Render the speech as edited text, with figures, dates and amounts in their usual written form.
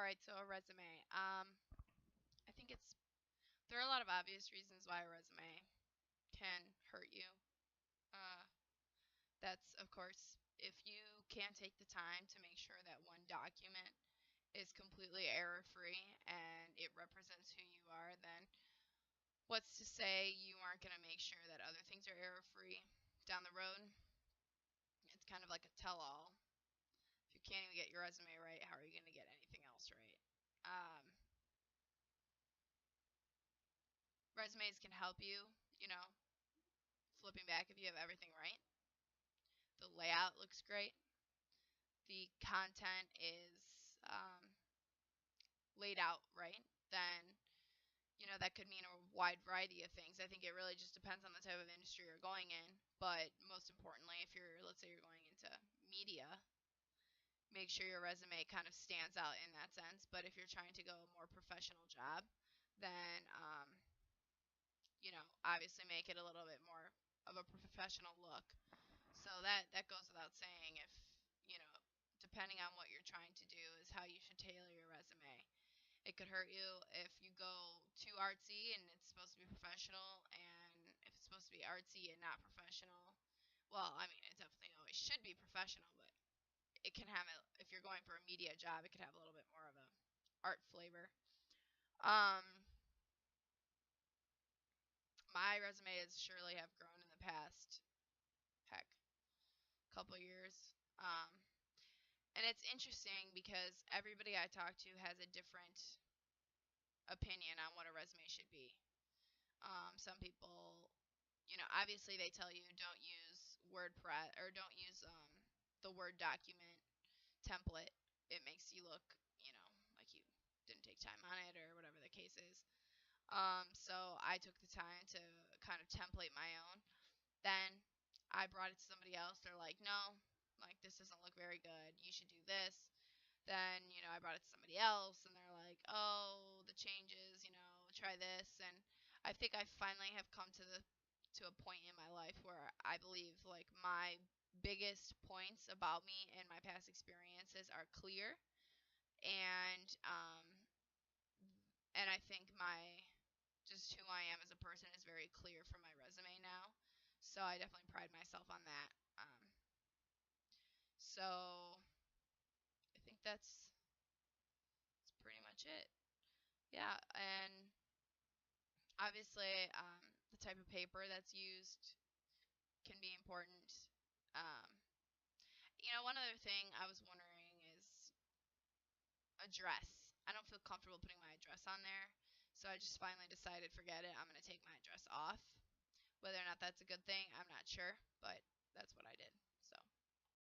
right, so a resume. I think there are a lot of obvious reasons why a resume can hurt you. Uh, that's, of course, if you can't take the time to make sure that one document is completely error-free and it represents who you are, then what's to say you aren't going to make sure that other things are error-free down the road? It's kind of like a tell-all. If you can't even get your resume right, how are you going to get anything else right? Um, Resumes can help you, flipping back if you have everything right. The layout looks great. The content is laid out right. Then, that could mean a wide variety of things. I think it really just depends on the type of industry you're going in. But most importantly, let's say you're going into media, make sure your resume kind of stands out in that sense. But if you're trying to go a more professional job, then obviously make it a little bit more of a professional look. So that goes without saying. If depending on what you're trying to do, is how you should tailor your resume. It could hurt you if you go too artsy and it's supposed to be professional, and if it's supposed to be artsy and not professional. Well, I mean, it definitely always should be professional, but it can have if you're going for a media job, it could have a little bit more of a art flavor. My resume has surely have grown in the past, heck, couple years. And it's interesting because everybody I talk to has a different opinion on what a resume should be. Some people, obviously they tell you don't use WordPress or don't use the Word document template. It makes you look, like you didn't take time on it or whatever the case is. So I took the time to kind of template my own. Then I brought it to somebody else. They're like, no, like this doesn't look very good. You should do this. Then, I brought it to somebody else and they're like, oh, the changes, try this. And I think I finally have come to a point in my life where I believe like my biggest points about me and my past experiences are clear. And and I think just who I am as a person is very clear from my resume now. So I definitely pride myself on that. So I think that's pretty much it. Yeah, and obviously the type of paper that's used can be important. Um, One other thing I was wondering is address. I don't feel comfortable putting my address on there, so I just finally decided, forget it, I'm going to take my address off. Whether or not that's a good thing, I'm not sure, but that's what I did.